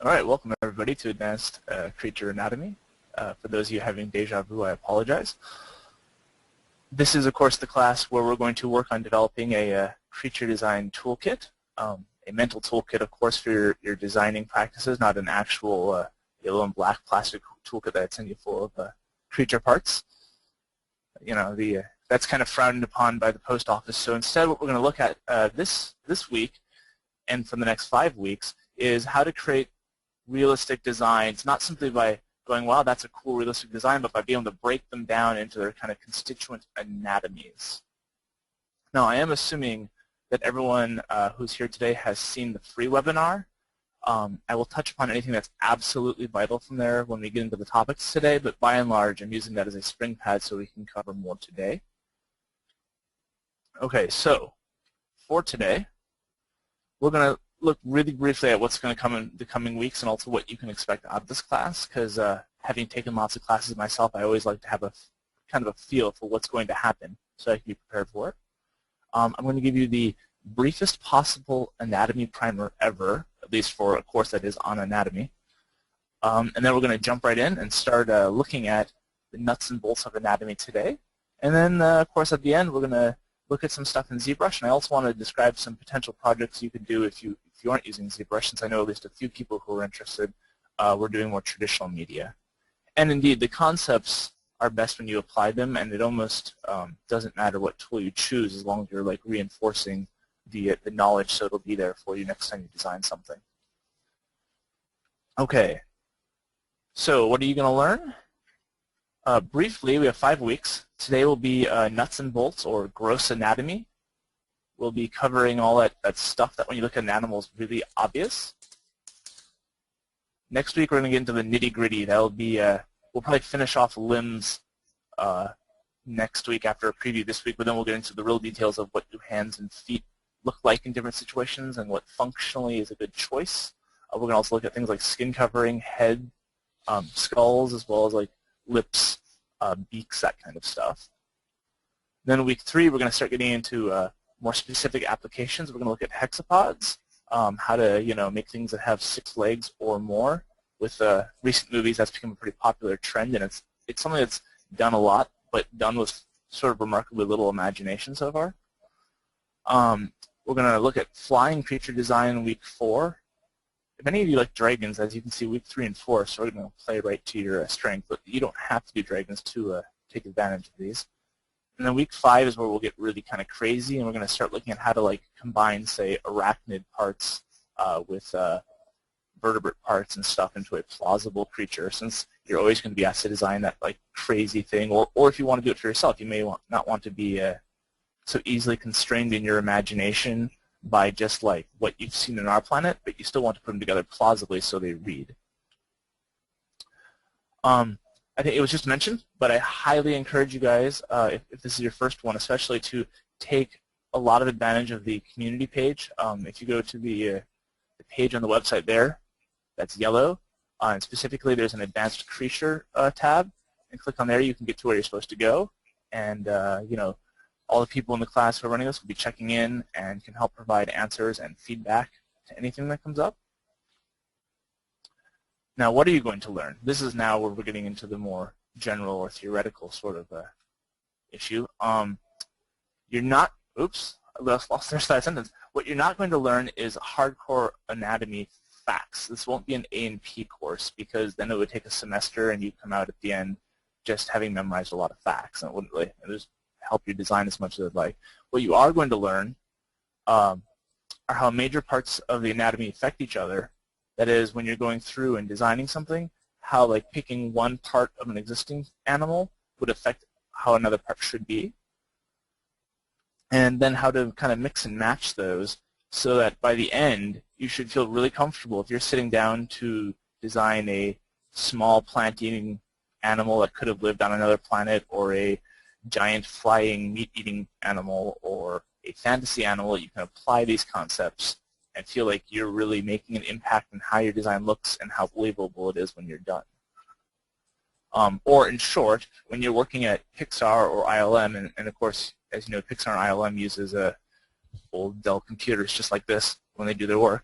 All right, welcome everybody to Advanced Creature Anatomy. For those of you having deja vu, I apologize. This is, of course, the class where we're going to work on developing a creature design toolkit, a mental toolkit, of course, for your designing practices, not an actual yellow and black plastic toolkit that's send you full of creature parts. You know, that's kind of frowned upon by the post office. So instead, what we're going to look at this week and for the next 5 weeks is how to create realistic designs, not simply by going, wow, that's a cool realistic design, but by being able to break them down into their kind of constituent anatomies. Now, I am assuming that everyone who's here today has seen the free webinar. I will touch upon anything that's absolutely vital from there when we get into the topics today, but by and large, I'm using that as a spring pad so we can cover more today. Okay, so for today, we're going to look really briefly at what's going to come in the coming weeks and also what you can expect out of this class, because having taken lots of classes myself, I always like to have a kind of a feel for what's going to happen so I can be prepared for it. I'm going to give you the briefest possible anatomy primer ever, at least for a course that is on anatomy. And then we're going to jump right in and start looking at the nuts and bolts of anatomy today. And then, of course, at the end, we're going to look at some stuff in ZBrush, and I also want to describe some potential projects you could do if you aren't using ZBrush, since I know at least a few people who are interested. We're doing more traditional media. And indeed, the concepts are best when you apply them, and it almost doesn't matter what tool you choose as long as you're like reinforcing the knowledge so it'll be there for you next time you design something. Okay, so what are you going to learn? Briefly, we have 5 weeks. Today will be nuts and bolts, or gross anatomy. We'll be covering all that stuff that when you look at an animal is really obvious. Next week, we're going to get into the nitty-gritty. That'll be, we'll probably finish off limbs next week after a preview this week, but then we'll get into the real details of what do hands and feet look like in different situations and what functionally is a good choice. We're going to also look at things like skin covering, head, skulls, as well as like lips, beaks, that kind of stuff. Then week 3, we're going to start getting into more specific applications. We're going to look at hexapods, how to make things that have 6 legs or more. With recent movies, that's become a pretty popular trend, and it's something that's done a lot, but done with sort of remarkably little imagination so far. We're going to look at flying creature design in week 4. If any of you like dragons, as you can see, week 3 and 4 are sort of going to play right to your strength, but you don't have to do dragons to take advantage of these. And then week 5 is where we'll get really kind of crazy, and we're going to start looking at how to like combine, say, arachnid parts with vertebrate parts and stuff into a plausible creature, since you're always going to be asked to design that like crazy thing, or if you want to do it for yourself, you may not want to be so easily constrained in your imagination by just like what you've seen on our planet, but you still want to put them together plausibly so they read. I think it was just mentioned, but I highly encourage you guys, if this is your first one, especially to take a lot of advantage of the community page. If you go to the page on the website there, that's yellow, and specifically there's an advanced creature tab, and click on there, you can get to where you're supposed to go, and all the people in the class who are running this will be checking in and can help provide answers and feedback to anything that comes up. Now, what are you going to learn? This is now where we're getting into the more general or theoretical sort of issue. You're not, oops, I lost that sentence. What you're not going to learn is hardcore anatomy facts. This won't be an A&P course, because then it would take a semester and you'd come out at the end just having memorized a lot of facts, and it wouldn't really help you design as much as I'd like. What you are going to learn are how major parts of the anatomy affect each other. That is, when you're going through and designing something, how like picking one part of an existing animal would affect how another part should be. And then how to kind of mix and match those so that by the end, you should feel really comfortable if you're sitting down to design a small plant-eating animal that could have lived on another planet, or a giant flying meat-eating animal, or a fantasy animal. You can apply these concepts and feel like you're really making an impact on how your design looks and how believable it is when you're done. Or in short, when you're working at Pixar or ILM, and of course, as you know, Pixar and ILM uses old Dell computers just like this when they do their work.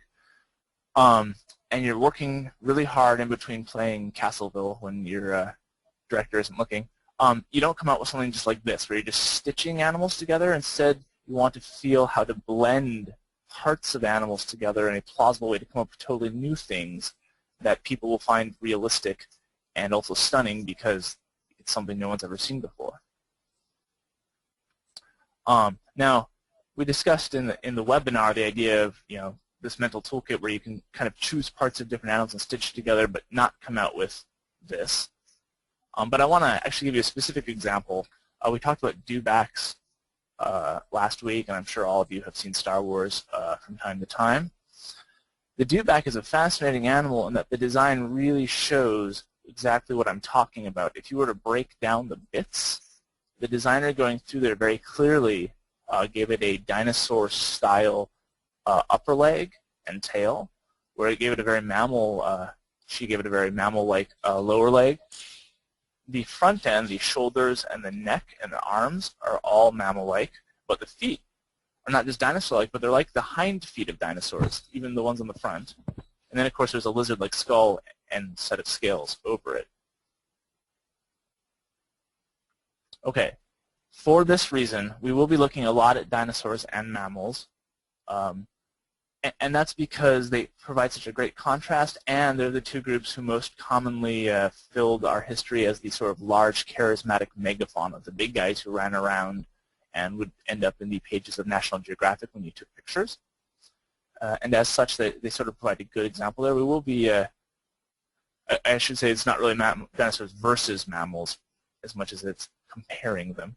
and you're working really hard in between playing Castleville when your director isn't looking, you don't come out with something just like this, where you're just stitching animals together. Instead, you want to feel how to blend parts of animals together in a plausible way to come up with totally new things that people will find realistic and also stunning because it's something no one's ever seen before. Now, we discussed in the webinar the idea of this mental toolkit where you can kind of choose parts of different animals and stitch together, but not come out with this. But I want to actually give you a specific example. We talked about dewbacks last week, and I'm sure all of you have seen Star Wars from time to time. The dewback is a fascinating animal in that the design really shows exactly what I'm talking about. If you were to break down the bits, the designer going through there very clearly gave it a dinosaur-style upper leg and tail, where it gave it a very mammal, she gave it a very mammal-like lower leg. The front end, the shoulders and the neck and the arms are all mammal-like, but the feet are not just dinosaur-like, but they're like the hind feet of dinosaurs, even the ones on the front. And then, of course, there's a lizard-like skull and set of scales over it. Okay, for this reason, we will be looking a lot at dinosaurs and mammals. And that's because they provide such a great contrast, and they're the two groups who most commonly filled our history as the sort of large, charismatic megafauna, the big guys who ran around and would end up in the pages of National Geographic when you took pictures. And as such, they sort of provide a good example there. We will be, I should say it's not really dinosaurs versus mammals as much as it's comparing them.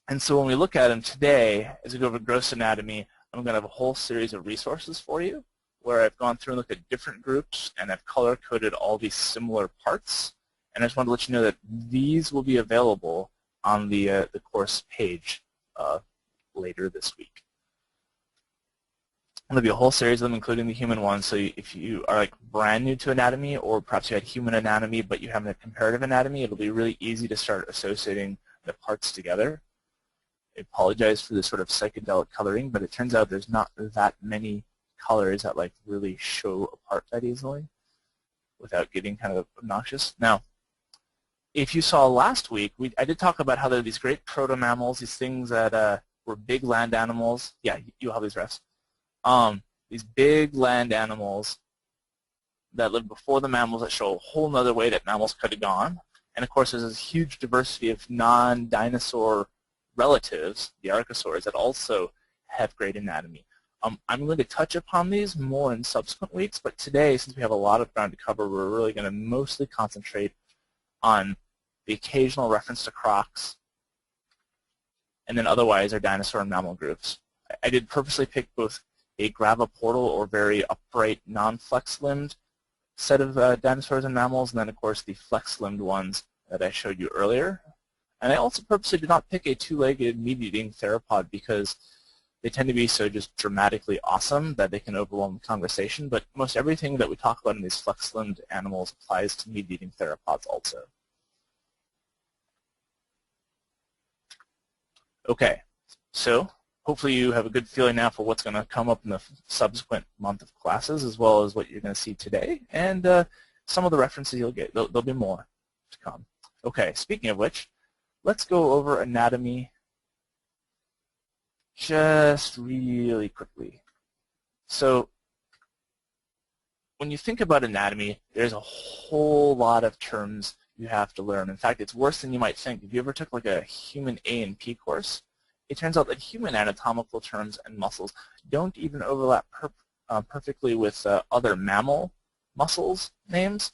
And so when we look at them today, as we go over gross anatomy, I'm going to have a whole series of resources for you where I've gone through and looked at different groups and I've color-coded all these similar parts. And I just wanted to let you know that these will be available on the course page later this week. There'll be a whole series of them, including the human ones. So if you are like brand new to anatomy, or perhaps you had human anatomy but you haven't had comparative anatomy, it'll be really easy to start associating the parts together. I apologize for this sort of psychedelic coloring, but it turns out there's not that many colors that like really show apart that easily without getting kind of obnoxious. Now, if you saw last week, I did talk about how there are these great proto-mammals, these things that were big land animals. Yeah, you'll have these refs. These big land animals that lived before the mammals that show a whole other way that mammals could have gone. And of course, there's this huge diversity of non-dinosaur relatives, the archosaurs, that also have great anatomy. I'm going to touch upon these more in subsequent weeks, but today, since we have a lot of ground to cover, we're really going to mostly concentrate on the occasional reference to crocs, and then otherwise our dinosaur and mammal groups. I did purposely pick both a gravoportal or very upright, non-flex-limbed set of dinosaurs and mammals, and then, of course, the flex-limbed ones that I showed you earlier. And I also purposely did not pick a two-legged meat-eating theropod because they tend to be so just dramatically awesome that they can overwhelm the conversation, but most everything that we talk about in these flex-limbed animals applies to meat-eating theropods also. Okay, so hopefully you have a good feeling now for what's going to come up in the subsequent month of classes, as well as what you're going to see today, and some of the references you'll get. There'll be more to come. Okay, speaking of which, let's go over anatomy just really quickly. So when you think about anatomy, there's a whole lot of terms you have to learn. In fact, it's worse than you might think. If you ever took like a human A&P course, it turns out that human anatomical terms and muscles don't even overlap perfectly with other mammal muscles names.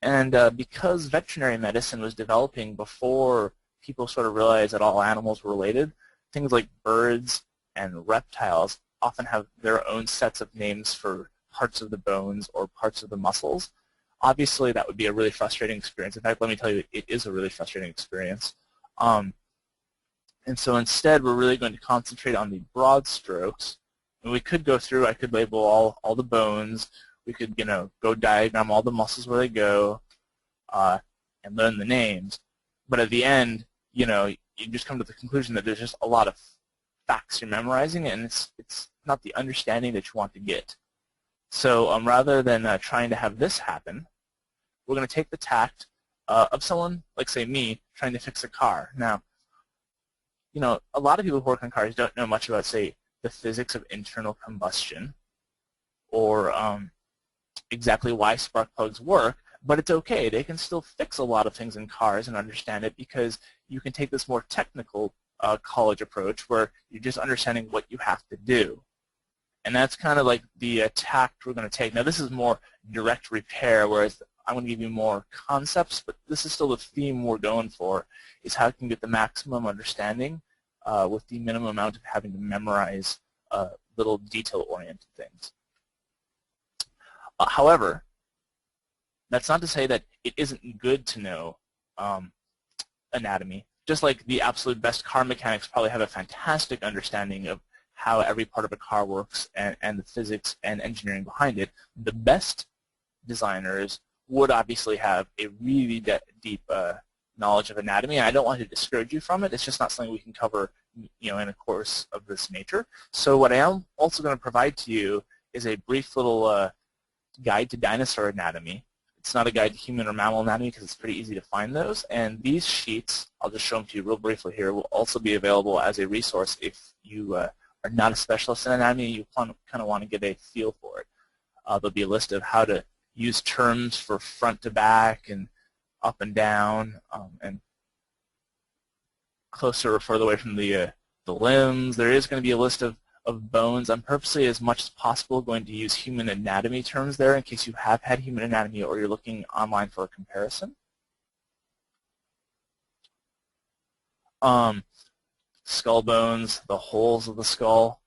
And because veterinary medicine was developing before people sort of realized that all animals were related, things like birds and reptiles often have their own sets of names for parts of the bones or parts of the muscles. Obviously, that would be a really frustrating experience. In fact, let me tell you, it is a really frustrating experience. And so instead, we're really going to concentrate on the broad strokes. And we could go through, I could label all the bones. We could, go diagram all the muscles where they go and learn the names. But at the end, you just come to the conclusion that there's just a lot of facts you're memorizing, and it's not the understanding that you want to get. So rather than trying to have this happen, we're going to take the tact of someone, like say me, trying to fix a car. Now, you know, a lot of people who work on cars don't know much about, say, the physics of internal combustion or exactly why spark plugs work, but it's okay. They can still fix a lot of things in cars and understand it because you can take this more technical college approach where you're just understanding what you have to do. And that's kind of like the tact we're going to take. Now, this is more direct repair, whereas I'm going to give you more concepts, but this is still the theme we're going for, is how you can get the maximum understanding with the minimum amount of having to memorize little detail-oriented things. However, that's not to say that it isn't good to know anatomy. Just like the absolute best car mechanics probably have a fantastic understanding of how every part of a car works and the physics and engineering behind it, the best designers would obviously have a really deep knowledge of anatomy, and I don't want to discourage you from it. It's just not something we can cover, you know, in a course of this nature. So what I am also going to provide to you is a brief little guide to dinosaur anatomy. It's not a guide to human or mammal anatomy because it's pretty easy to find those. And these sheets, I'll just show them to you real briefly here, will also be available as a resource if you are not a specialist in anatomy and you kind of want to get a feel for it. There'll be a list of how to use terms for front to back and up and down and closer or further away from the limbs. There is going to be a list of bones. I'm purposely, as much as possible, going to use human anatomy terms there in case you have had human anatomy or you're looking online for a comparison. Skull bones, the holes of the skull.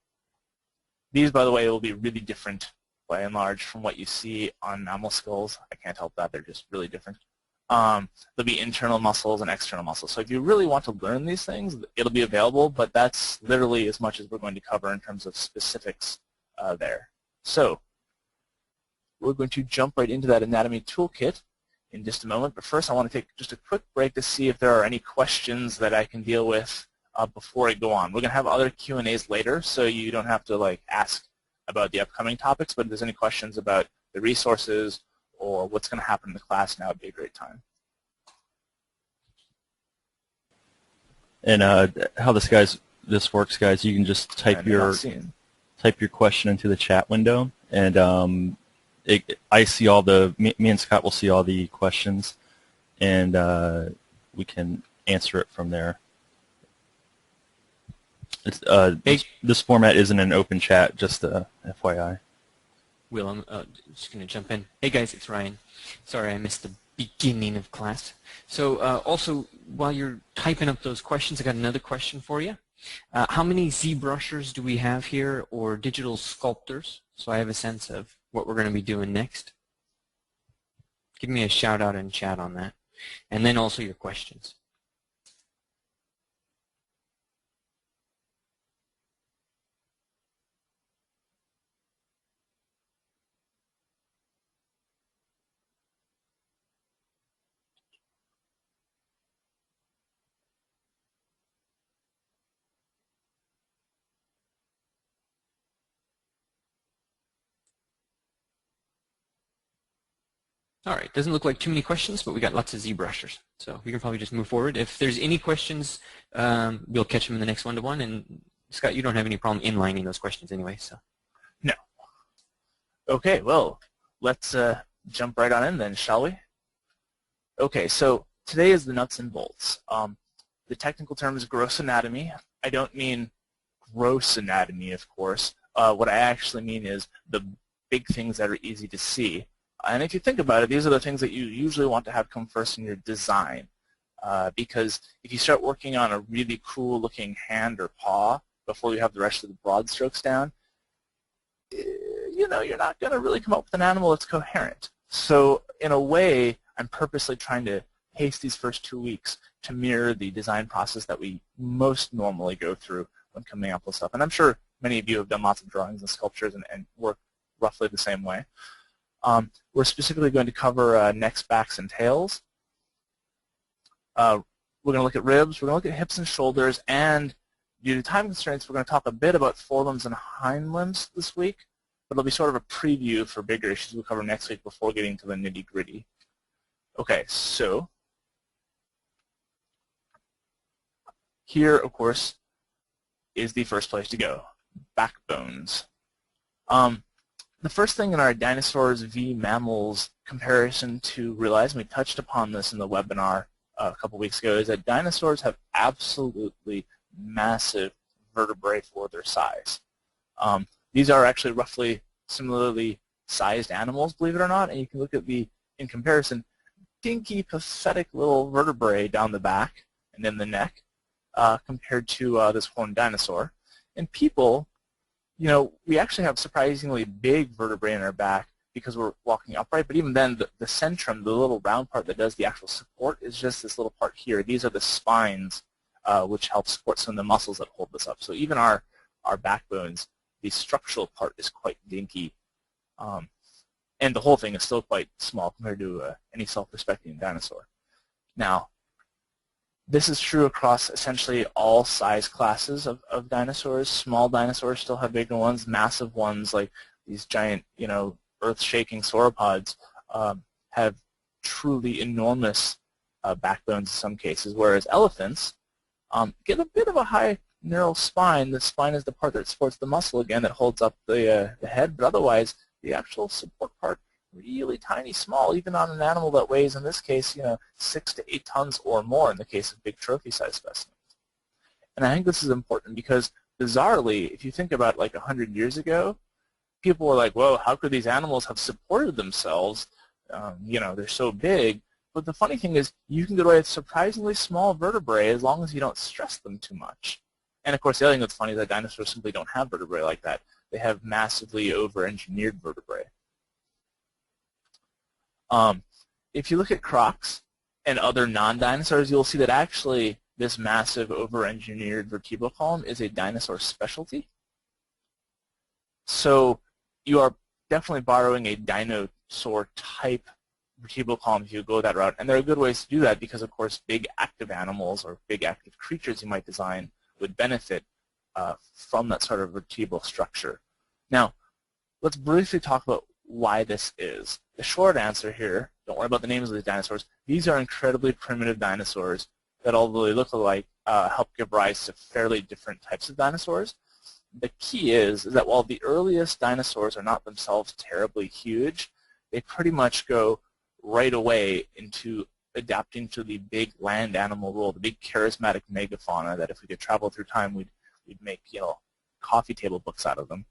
These, by the way, will be really different by and large from what you see on mammal skulls. I can't help that. They're just really different. There'll be internal muscles and external muscles. So if you really want to learn these things, it'll be available, but that's literally as much as we're going to cover in terms of specifics there. So we're going to jump right into that anatomy toolkit in just a moment. But first, I want to take just a quick break to see if there are any questions that I can deal with before I go on. We're going to have other Q&As later, so you don't have to ask about the upcoming topics, but if there's any questions about the resources or what's going to happen in the class, now would be a great time. And how this works, guys, you can just type your question into the chat window, and I see all me and Scott will see all the questions, and we can answer it from there. It's, this format isn't an open chat, just FYI. Will, I'm just going to jump in. Hey guys, it's Ryan. Sorry I missed the beginning of class. So also, while you're typing up those questions, I got another question for you. How many ZBrushers do we have here, or digital sculptors? So I have a sense of what we're going to be doing next. Give me a shout out in chat on that. And then also your questions. All right, doesn't look like too many questions, but we got lots of ZBrushers. So we can probably just move forward. If there's any questions, we'll catch them in the next one-to-one. And Scott, you don't have any problem inlining those questions anyway, so. No. Okay, well, let's jump right on in then, shall we? Okay, so today is the nuts and bolts. The technical term is gross anatomy. I don't mean gross anatomy, of course. What I actually mean is the big things that are easy to see. And if you think about it, these are the things that you usually want to have come first in your design. Because if you start working on a really cool looking hand or paw before you have the rest of the broad strokes down, you know, you're not going to really come up with an animal that's coherent. So in a way, I'm purposely trying to pace these first 2 weeks to mirror the design process that we most normally go through when coming up with stuff. And I'm sure many of you have done lots of drawings and sculptures and work roughly the same way. We're specifically going to cover necks, backs, and tails. We're going to look at ribs, we're going to look at hips and shoulders, and due to time constraints, we're going to talk a bit about forelimbs and hind limbs this week. but it'll be sort of a preview for bigger issues we'll cover next week before getting to the nitty-gritty. Okay, so here, of course, is the first place to go, backbones. The first thing in our dinosaurs v. mammals comparison to realize, and we touched upon this in the webinar a couple weeks ago, is that dinosaurs have absolutely massive vertebrae for their size. These are actually roughly similarly sized animals, believe it or not, and you can look at the, in comparison, dinky, pathetic little vertebrae down the back and then the neck compared to this horned dinosaur. And people, you know, we actually have surprisingly big vertebrae in our back because we're walking upright, but even then the centrum, the little round part that does the actual support, is just this little part here. These are the spines which help support some of the muscles that hold this up. So even our backbones, the structural part is quite dinky, and the whole thing is still quite small compared to any self-respecting dinosaur. Now, this is true across essentially all size classes of dinosaurs. Small dinosaurs still have bigger ones. Massive ones, like these giant, you know, earth-shaking sauropods, have truly enormous backbones in some cases, whereas elephants get a bit of a high neural spine. The spine is the part that supports the muscle, again, that holds up the head, but otherwise the actual support part, really tiny, small, even on an animal that weighs, in this case, you know, 6 to 8 tons or more in the case of big trophy-sized specimens. And I think this is important because, bizarrely, if you think about like 100 years ago, people were like, whoa, how could these animals have supported themselves? You know, they're so big. But the funny thing is, you can get away with surprisingly small vertebrae as long as you don't stress them too much. And of course, the other thing that's funny is that dinosaurs simply don't have vertebrae like that. They have massively over-engineered vertebrae. If you look at crocs and other non-dinosaurs, you'll see that actually this massive over-engineered vertebral column is a dinosaur specialty. So you are definitely borrowing a dinosaur-type vertebral column if you go that route. And there are good ways to do that because, of course, big active animals or big active creatures you might design would benefit from that sort of vertebral structure. Now, let's briefly talk about why this is. The short answer here, don't worry about the names of these dinosaurs, these are incredibly primitive dinosaurs that, although they look alike, help give rise to fairly different types of dinosaurs. The key is that while the earliest dinosaurs are not themselves terribly huge, they pretty much go right away into adapting to the big land animal role, the big charismatic megafauna that if we could travel through time, we'd make, you know, coffee table books out of them.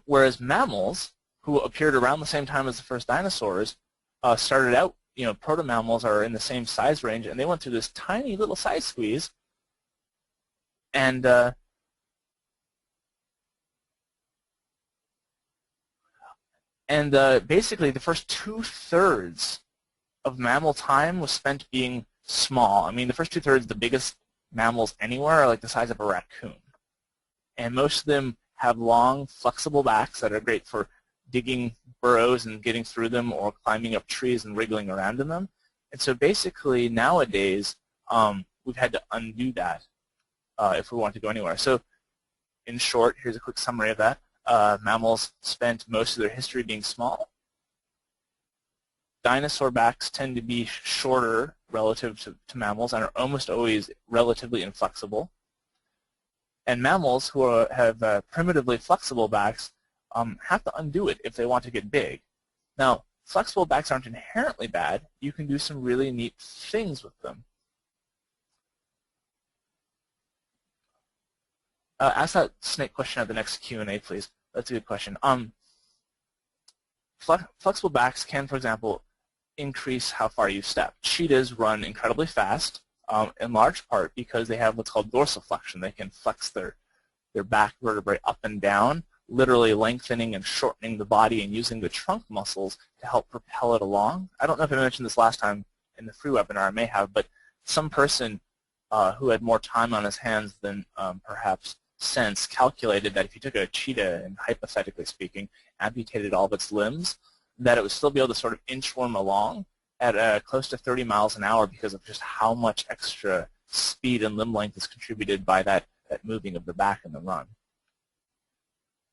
Whereas mammals, who appeared around the same time as the first dinosaurs, started out, you know, proto-mammals are in the same size range, and they went through this tiny little size squeeze, and basically the first 2/3 of mammal time was spent being small. I mean, the first 2/3, the biggest mammals anywhere are like the size of a raccoon, and most of them have long, flexible backs that are great for digging burrows and getting through them or climbing up trees and wriggling around in them. And so basically nowadays we've had to undo that if we want to go anywhere. So in short, here's a quick summary of that. Mammals spent most of their history being small. Dinosaur backs tend to be shorter relative to mammals and are almost always relatively inflexible. And mammals who have primitively flexible backs have to undo it if they want to get big. Now, flexible backs aren't inherently bad. You can do some really neat things with them. Ask that snake question at the next Q&A, please. That's a good question. Flexible backs can, for example, increase how far you step. Cheetahs run incredibly fast, in large part because they have what's called dorsiflexion. They can flex their back vertebrae up and down, literally lengthening and shortening the body and using the trunk muscles to help propel it along. I don't know if I mentioned this last time in the free webinar, I may have, but some person who had more time on his hands than perhaps sense calculated that if you took a cheetah and, hypothetically speaking, amputated all of its limbs, that it would still be able to sort of inchworm along at close to 30 miles an hour because of just how much extra speed and limb length is contributed by that that moving of the back in the run.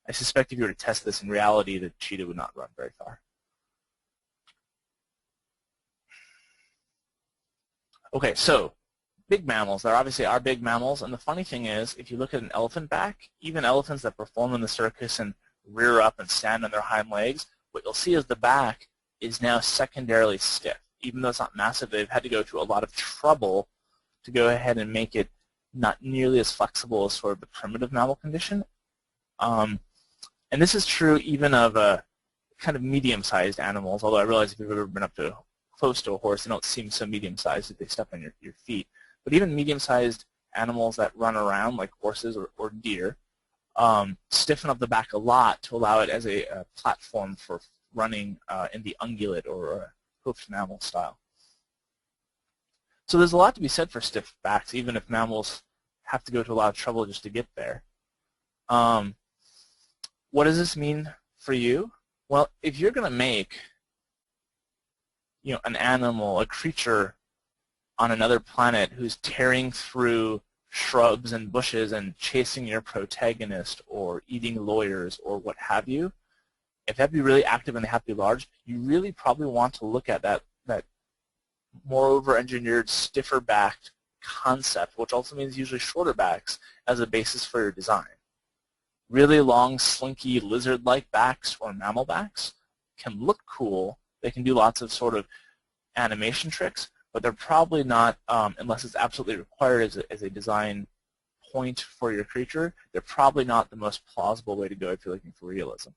I suspect if you were to test this in reality, the cheetah would not run very far. Okay, so big mammals. There obviously are big mammals, and the funny thing is, if you look at an elephant back, even elephants that perform in the circus and rear up and stand on their hind legs, what you'll see is the back is now secondarily stiff. Even though it's not massive, they've had to go to a lot of trouble to go ahead and make it not nearly as flexible as sort of the primitive mammal condition. And this is true even of kind of medium-sized animals, although I realize if you've ever been up to close to a horse, they don't seem so medium-sized if they step on your feet. But even medium-sized animals that run around, like horses or deer, stiffen up the back a lot to allow it as a platform for running in the ungulate or hoofed mammal style. So there's a lot to be said for stiff backs, even if mammals have to go to a lot of trouble just to get there. What does this mean for you? Well, if you're going to make an animal, a creature on another planet who's tearing through shrubs and bushes and chasing your protagonist or eating lawyers or what have you, if they have to be really active and they have to be large, you really probably want to look at that moreover engineered, stiffer-backed concept, which also means usually shorter backs, as a basis for your design. Really long, slinky, lizard-like backs or mammal backs can look cool. They can do lots of sort of animation tricks, but they're probably not, unless it's absolutely required as a design point for your creature, they're probably not the most plausible way to go if you're looking for realism.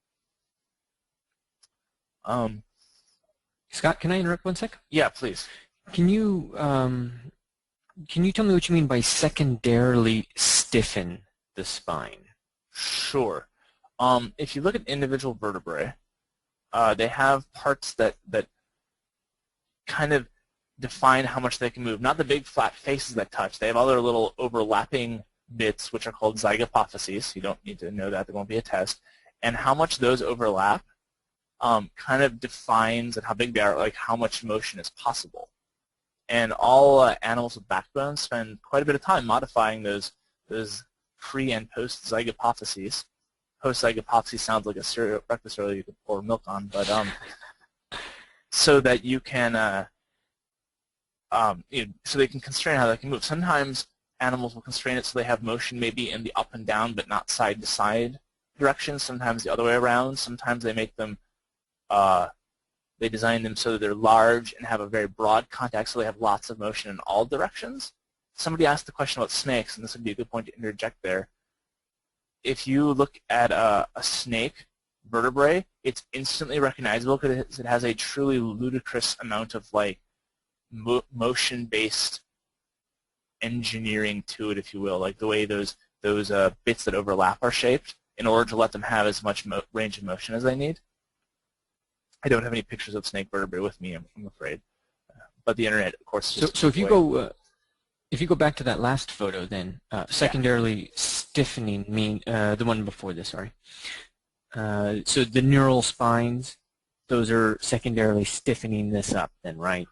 Scott, can I interrupt 1 sec? Yeah, please. Can you tell me what you mean by secondarily stiffen the spine? Sure. If you look at individual vertebrae, they have parts that kind of define how much they can move. Not the big flat faces that touch. They have other little overlapping bits, which are called zygapophyses. You don't need to know that. There won't be a test. And how much those overlap kind of defines and how big they are, like how much motion is possible. And all animals with backbones spend quite a bit of time modifying those pre- and post-zygapophyses. Post-zygapophyses sounds like a breakfast cereal you could pour milk on, but so that you can, so they can constrain how they can move. Sometimes animals will constrain it so they have motion maybe in the up and down, but not side-to-side direction. Sometimes the other way around. Sometimes they make them, they design them so that they're large and have a very broad contact, so they have lots of motion in all directions. Somebody asked the question about snakes, and this would be a good point to interject there. If you look at a snake vertebrae, it's instantly recognizable because it has a truly ludicrous amount of like motion-based engineering to it, if you will, like the way those bits that overlap are shaped in order to let them have as much range of motion as they need. I don't have any pictures of snake vertebrae with me, I'm afraid, but the internet, of course. So if you go back to that last photo, then secondarily stiffening mean the one before this, sorry. So the neural spines, those are secondarily stiffening this up, then, right?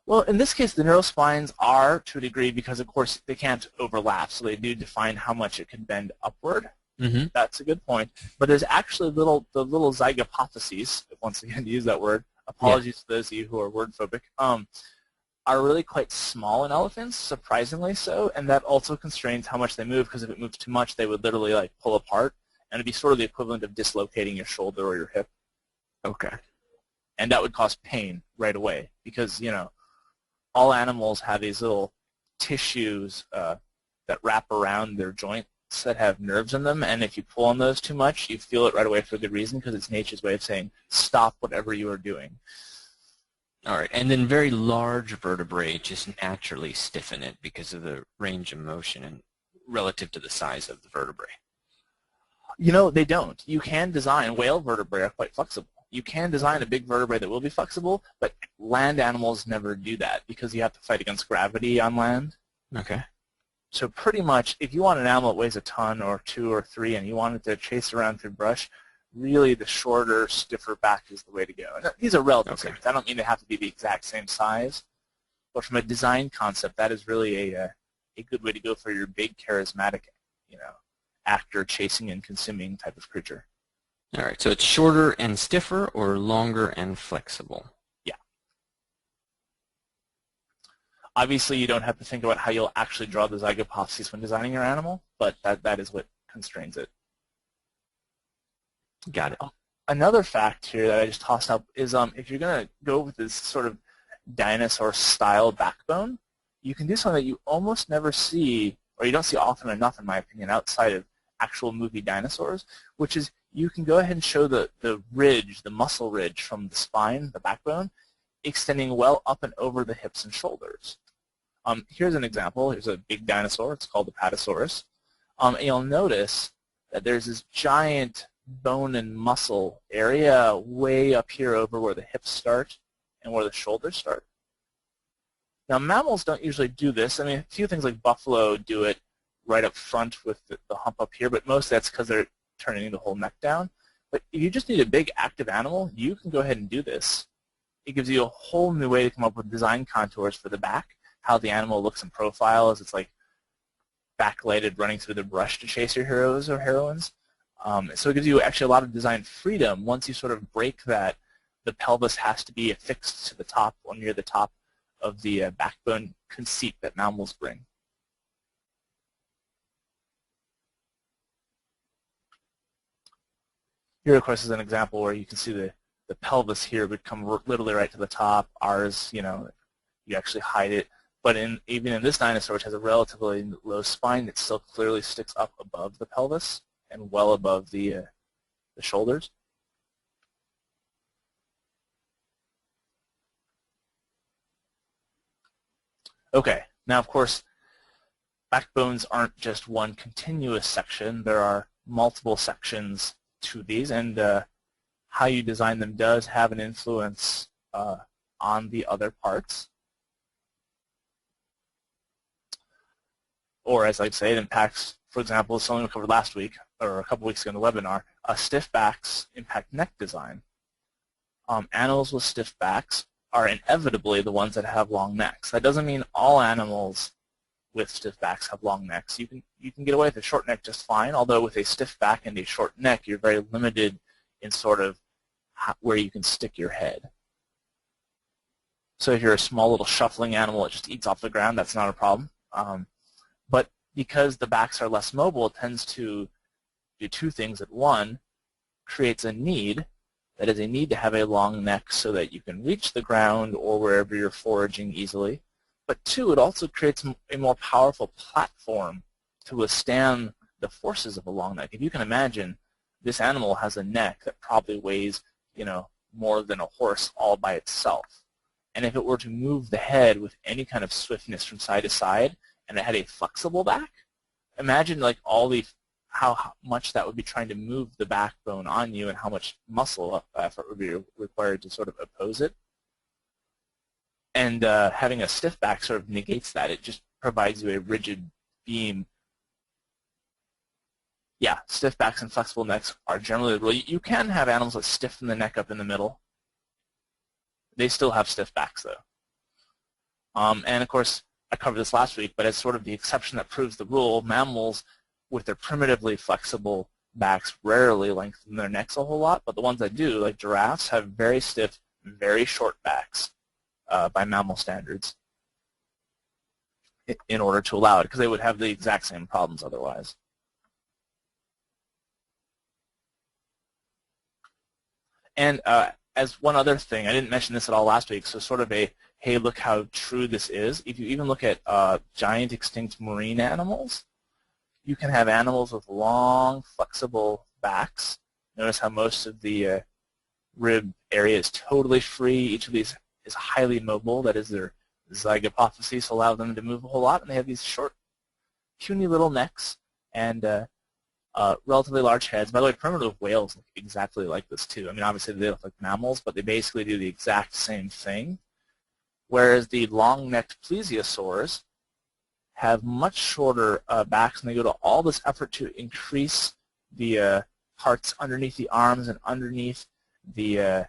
Well, in this case, the neural spines are to a degree because, of course, they can't overlap, so they do define how much it can bend upward. Mm-hmm. That's a good point. But there's actually the little zygapophyses, once again to use that word, apologies to those of you who are word phobic, are really quite small in elephants, surprisingly so, and that also constrains how much they move, because if it moves too much, they would literally like pull apart, and it'd be sort of the equivalent of dislocating your shoulder or your hip. Okay. And that would cause pain right away, because, all animals have these little tissues that wrap around their joints that have nerves in them, and if you pull on those too much, you feel it right away for a good reason, because it's nature's way of saying, stop whatever you are doing. All right, and then very large vertebrae just naturally stiffen it because of the range of motion and relative to the size of the vertebrae. They don't. You can design, whale vertebrae are quite flexible. You can design a big vertebrae that will be flexible, but land animals never do that because you have to fight against gravity on land. Okay. So pretty much, if you want an animal that weighs a ton or 2 or 3 and you want it to chase around through brush, really the shorter, stiffer back is the way to go. And these are relative things. I don't mean they have to be the exact same size, but from a design concept, that is really a good way to go for your big, charismatic actor chasing and consuming type of creature. All right, so it's shorter and stiffer or longer and flexible? Yeah. Obviously, you don't have to think about how you'll actually draw the zygapophyses when designing your animal, but that is what constrains it. Got it. Another fact here that I just tossed up is if you're going to go with this sort of dinosaur-style backbone, you can do something that you almost never see, or you don't see often enough, in my opinion, outside of actual movie dinosaurs, which is you can go ahead and show the ridge, the muscle ridge from the spine, the backbone, extending well up and over the hips and shoulders. Here's an example. Here's a big dinosaur. It's called the Apatosaurus. And you'll notice that there's this giant bone and muscle area way up here over where the hips start and where the shoulders start. Now, mammals don't usually do this. I mean, a few things like buffalo do it right up front with the hump up here, but most of that's because they're turning the whole neck down. But if you just need a big active animal, you can go ahead and do this. It gives you a whole new way to come up with design contours for the back, how the animal looks in profile as it's like backlighted running through the brush to chase your heroes or heroines. So it gives you actually a lot of design freedom once you sort of break that the pelvis has to be affixed to the top or near the top of the backbone conceit that mammals bring. Here, of course, is an example where you can see the pelvis here would come literally right to the top. Ours, you actually hide it. But even in this dinosaur, which has a relatively low spine, it still clearly sticks up above the pelvis and well above the shoulders. Okay, now of course, backbones aren't just one continuous section. There are multiple sections to these, and how you design them does have an influence on the other parts. Or, as I'd say, it impacts, for example, something we covered last week, or a couple weeks ago in the webinar, stiff backs impact neck design. Animals with stiff backs are inevitably the ones that have long necks. That doesn't mean all animals with stiff backs have long necks. You can get away with a short neck just fine, although with a stiff back and a short neck, you're very limited in sort of where you can stick your head. So if you're a small little shuffling animal that just eats off the ground, that's not a problem. But because the backs are less mobile, it tends to do two things at one, creates a need, that is a need to have a long neck so that you can reach the ground or wherever you're foraging easily. But two, it also creates a more powerful platform to withstand the forces of a long neck. If you can imagine, this animal has a neck that probably weighs, more than a horse all by itself. And if it were to move the head with any kind of swiftness from side to side, and it had a flexible back, imagine like how much that would be trying to move the backbone on you and how much muscle effort would be required to sort of oppose it. And having a stiff back sort of negates that. It just provides you a rigid beam. Yeah, stiff backs and flexible necks are generally the rule. You can have animals that stiffen the neck up in the middle. They still have stiff backs, though. And, of course, I covered this last week, but as sort of the exception that proves the rule, mammals with their primitively flexible backs rarely lengthen their necks a whole lot, but the ones that do, like giraffes, have very stiff, very short backs by mammal standards in order to allow it, because they would have the exact same problems otherwise. And as one other thing, I didn't mention this at all last week, so sort of a, hey, look how true this is. If you even look at giant extinct marine animals, you can have animals with long, flexible backs. Notice how most of the rib area is totally free. Each of these is highly mobile. That is, their zygapophyses allow them to move a whole lot, and they have these short, puny little necks and relatively large heads. By the way, primitive whales look exactly like this too. I mean, obviously they look like mammals, but they basically do the exact same thing. Whereas the long-necked plesiosaurs have much shorter backs, and they go to all this effort to increase the parts underneath the arms and underneath the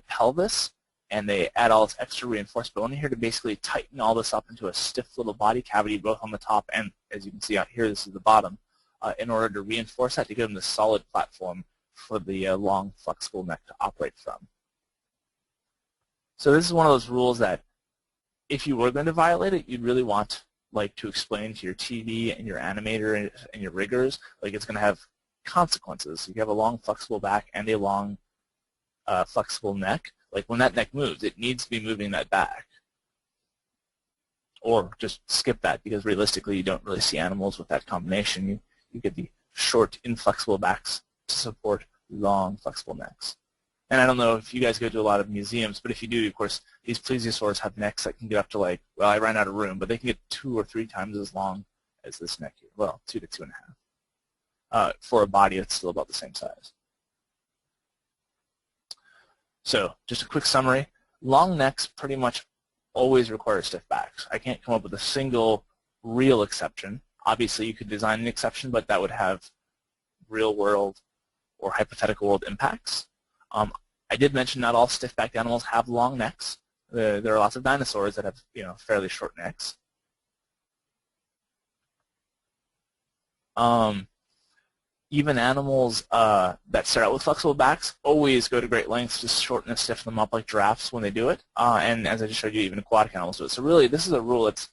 pelvis, and they add all this extra reinforced bone here to basically tighten all this up into a stiff little body cavity, both on the top and, as you can see out here, this is the bottom, in order to reinforce that to give them the solid platform for the long, flexible neck to operate from. So this is one of those rules that if you were going to violate it, you'd really want to explain to your TV and your animator and your riggers, it's going to have consequences. You have a long, flexible back and a long, flexible neck. When that neck moves, it needs to be moving that back. Or just skip that, because realistically you don't really see animals with that combination. You get the short, inflexible backs to support long, flexible necks. And I don't know if you guys go to a lot of museums, but if you do, of course, these plesiosaurs have necks that can get up to well, I ran out of room, but they can get 2 or 3 times as long as this neck here. Well, 2 to 2.5. For a body that's still about the same size. So just a quick summary. Long necks pretty much always require stiff backs. I can't come up with a single real exception. Obviously, you could design an exception, but that would have real-world or hypothetical world impacts. I did mention not all stiff-backed animals have long necks. There are lots of dinosaurs that have fairly short necks. Even animals that start out with flexible backs always go to great lengths to shorten and stiffen them up, like giraffes when they do it. And as I just showed you, even aquatic animals do it. So really, this is a rule that's,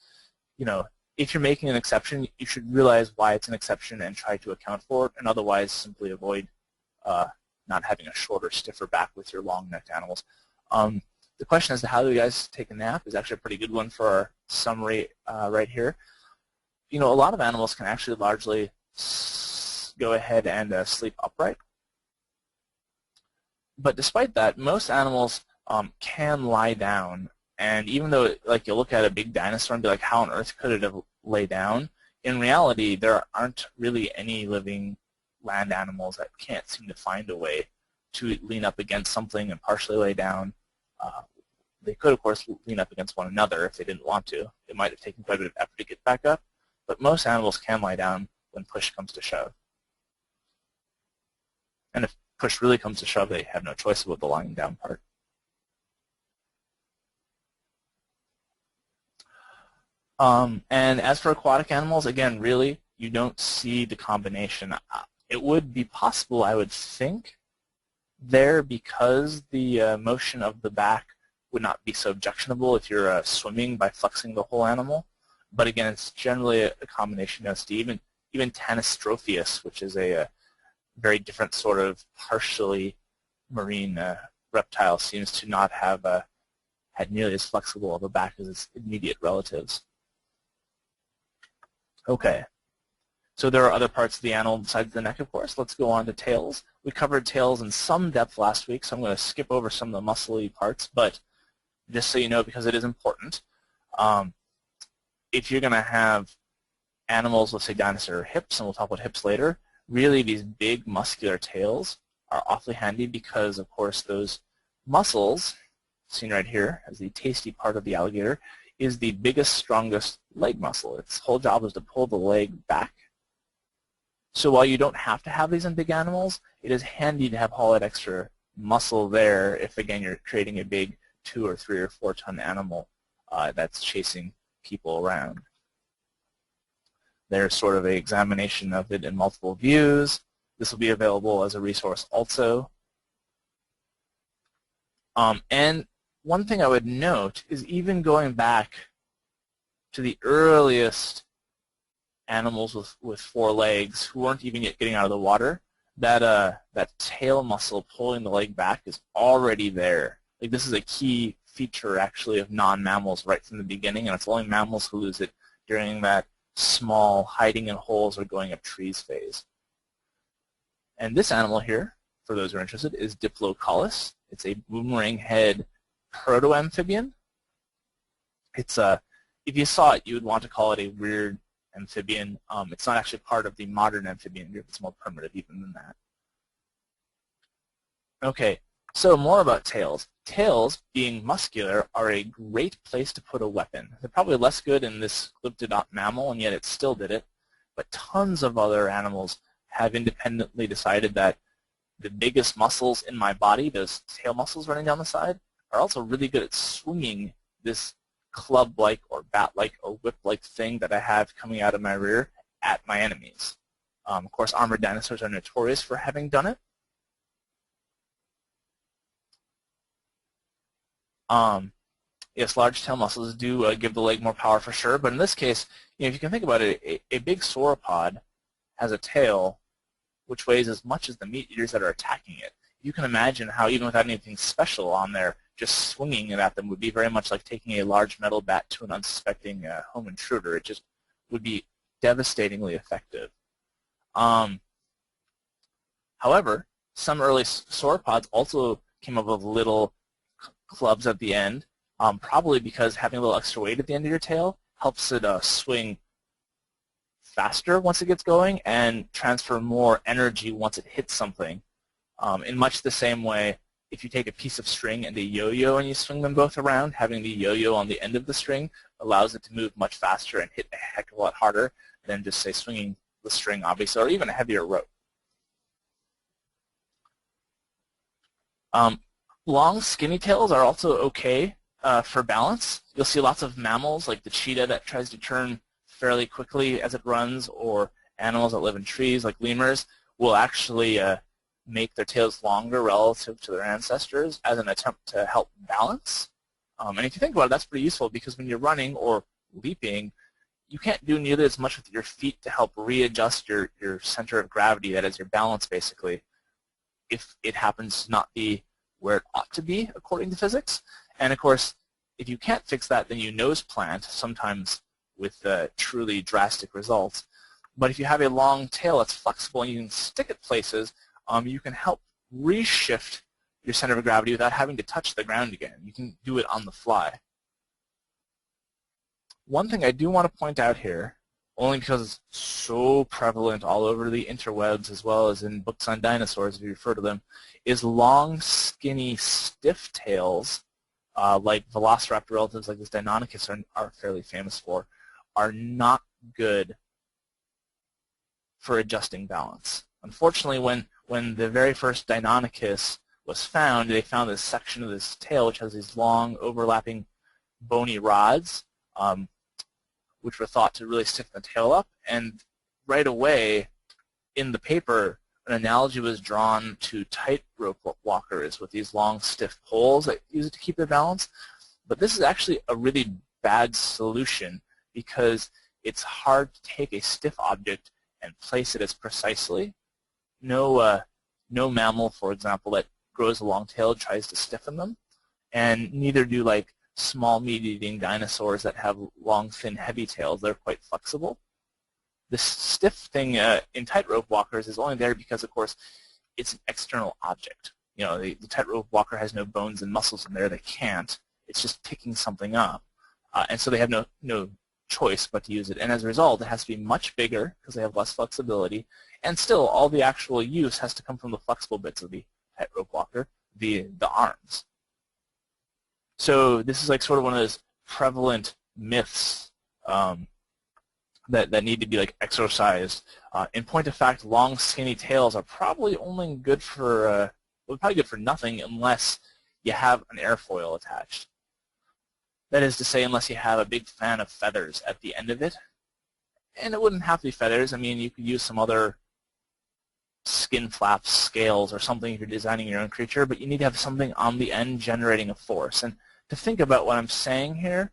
if you're making an exception, you should realize why it's an exception and try to account for it, and otherwise simply avoid not having a shorter, stiffer back with your long-necked animals. The question as to how do you guys take a nap is actually a pretty good one for our summary right here. A lot of animals can actually largely go ahead and sleep upright. But despite that, most animals can lie down. And even though, you look at a big dinosaur and be like, how on earth could it have laid down? In reality, there aren't really any living land animals that can't seem to find a way to lean up against something and partially lay down. They could, of course, lean up against one another if they didn't want to. It might have taken quite a bit of effort to get back up, but most animals can lie down when push comes to shove. And if push really comes to shove, they have no choice about the lying down part. And as for aquatic animals, again, really, you don't see the combination. It would be possible, I would think, there because the motion of the back would not be so objectionable if you're swimming by flexing the whole animal. But again, it's generally a combination of even Tanystropheus, which is a very different sort of partially marine reptile, seems to not have had nearly as flexible of a back as its immediate relatives. Okay, so there are other parts of the animal besides the neck, of course. Let's go on to tails. We covered tails in some depth last week, so I'm going to skip over some of the muscly parts, but just so you know, because it is important, if you're going to have animals with, say, dinosaur hips, and we'll talk about hips later, really these big muscular tails are awfully handy because, of course, those muscles, seen right here as the tasty part of the alligator, is the biggest, strongest leg muscle. Its whole job is to pull the leg back. So while you don't have to have these in big animals, it is handy to have all that extra muscle there if, again, you're creating a big 2 or 3 or 4 ton animal that's chasing people around. There's sort of an examination of it in multiple views. This will be available as a resource also. And one thing I would note is even going back to the earliest animals with 4 legs who weren't even yet getting out of the water, that tail muscle pulling the leg back is already there. This is a key feature actually of non-mammals right from the beginning, and it's only mammals who lose it during that small hiding in holes or going up trees phase. And this animal here, for those who are interested, is Diplocaulus. It's a boomerang head proto-amphibian. It's if you saw it, you would want to call it a weird amphibian. It's not actually part of the modern amphibian group. It's more primitive even than that. Okay, so more about tails. Tails, being muscular, are a great place to put a weapon. They're probably less good in this glyptodont mammal, and yet it still did it. But tons of other animals have independently decided that the biggest muscles in my body, those tail muscles running down the side, are also really good at swinging this club-like or bat-like or whip-like thing that I have coming out of my rear at my enemies. Of course, armored dinosaurs are notorious for having done it. Yes, large tail muscles do give the leg more power for sure, but in this case, if you can think about it, a big sauropod has a tail which weighs as much as the meat eaters that are attacking it. You can imagine how even without anything special on there, just swinging it at them would be very much like taking a large metal bat to an unsuspecting home intruder. It just would be devastatingly effective. However, some early sauropods also came up with little clubs at the end, probably because having a little extra weight at the end of your tail helps it swing faster once it gets going and transfer more energy once it hits something. In much the same way, if you take a piece of string and a yo-yo and you swing them both around, having the yo-yo on the end of the string allows it to move much faster and hit a heck of a lot harder than just, say, swinging the string, obviously, or even a heavier rope. Long, skinny tails are also okay for balance. You'll see lots of mammals, like the cheetah that tries to turn fairly quickly as it runs, or animals that live in trees, like lemurs, will actually make their tails longer relative to their ancestors as an attempt to help balance. And if you think about it, that's pretty useful because when you're running or leaping, you can't do nearly as much with your feet to help readjust your center of gravity, that is your balance basically, if it happens to not be where it ought to be according to physics. And of course, if you can't fix that, then you nose plant, sometimes with truly drastic results. But if you have a long tail that's flexible and you can stick it places, you can help reshift your center of gravity without having to touch the ground again. You can do it on the fly. One thing I do want to point out here, only because it's so prevalent all over the interwebs as well as in books on dinosaurs, if you refer to them, is long, skinny, stiff tails, like velociraptor relatives like this Deinonychus are fairly famous for, are not good for adjusting balance. Unfortunately, when the very first Deinonychus was found, they found this section of this tail which has these long, overlapping, bony rods, which were thought to really stiffen the tail up. And right away, in the paper, an analogy was drawn to tightrope walkers with these long, stiff poles that use it to keep their balance. But this is actually a really bad solution because it's hard to take a stiff object and place it as precisely. No mammal, for example, that grows a long tail tries to stiffen them, and neither do like small meat-eating dinosaurs that have long, thin, heavy tails. They're quite flexible. The stiff thing in tightrope walkers is only there because, of course, it's an external object. You know, the tightrope walker has no bones and muscles in there. They can't. It's just picking something up, and so they have no choice but to use it. And as a result, it has to be much bigger because they have less flexibility. And still, all the actual use has to come from the flexible bits of the tightrope walker, the arms. So this is like sort of one of those prevalent myths that need to be like exorcised. In point of fact, long, skinny tails are probably only good for probably good for nothing unless you have an airfoil attached. That is to say, unless you have a big fan of feathers at the end of it. And it wouldn't have to be feathers. I mean, you could use some other skin flaps, scales, or something if you're designing your own creature, but you need to have something on the end generating a force. And to think about what I'm saying here,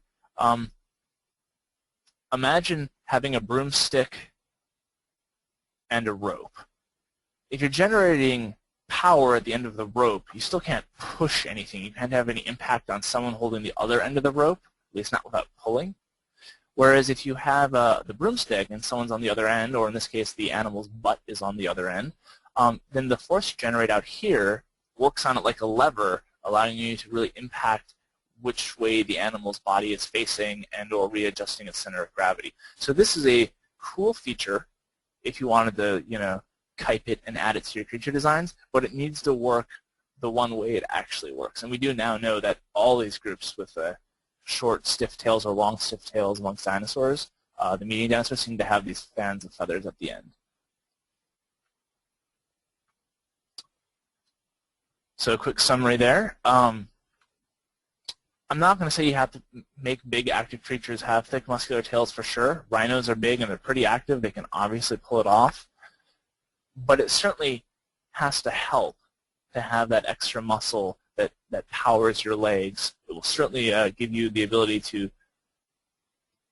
imagine having a broomstick and a rope. If you're generating power at the end of the rope, you still can't push anything. You can't have any impact on someone holding the other end of the rope, at least not without pulling. Whereas if you have the broomstick and someone's on the other end, or in this case the animal's butt is on the other end, then the force you generate out here works on it like a lever, allowing you to really impact which way the animal's body is facing and or readjusting its center of gravity. So this is a cool feature if you wanted to, you know, type it and add it to your creature designs, but it needs to work the one way it actually works. And we do now know that all these groups with short, stiff tails or long, stiff tails amongst dinosaurs, the meat-eating dinosaurs seem to have these fans of feathers at the end. So a quick summary there. I'm not going to say you have to make big active creatures have thick muscular tails for sure. Rhinos are big and they're pretty active. They can obviously pull it off. but it certainly has to help to have that extra muscle that powers your legs. It will certainly give you the ability to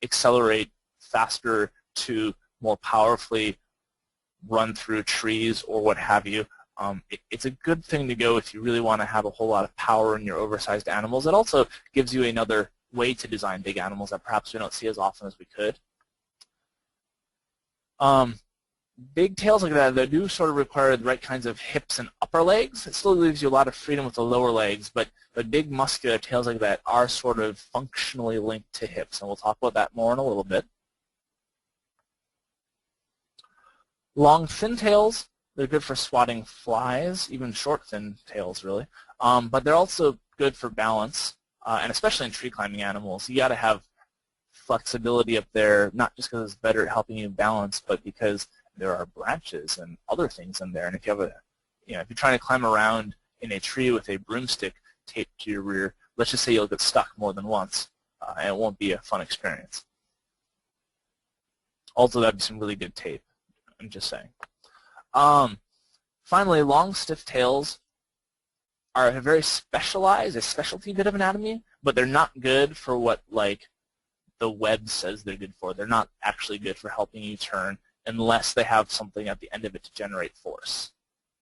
accelerate faster, to more powerfully run through trees or what have you. It's a good thing to go if you really want to have a whole lot of power in your oversized animals. It also gives you another way to design big animals that perhaps we don't see as often as we could. Big tails like that, they do sort of require the right kinds of hips and upper legs. It still leaves you a lot of freedom with the lower legs, but big muscular tails like that are sort of functionally linked to hips, and we'll talk about that more in a little bit. Long, thin tails, they're good for swatting flies, even short, thin tails, really. But they're also good for balance, and especially in tree climbing animals. You got to have flexibility up there, not just because it's better at helping you balance, but because there are branches and other things in there. And if you have if you're trying to climb around in a tree with a broomstick taped to your rear, let's just say you'll get stuck more than once, and it won't be a fun experience. Also, that'd be some really good tape. I'm just saying. Finally, long, stiff tails are a very specialized, a specialty bit of anatomy, but they're not good for what, like, the web says they're good for. They're not actually good for helping you turn unless they have something at the end of it to generate force.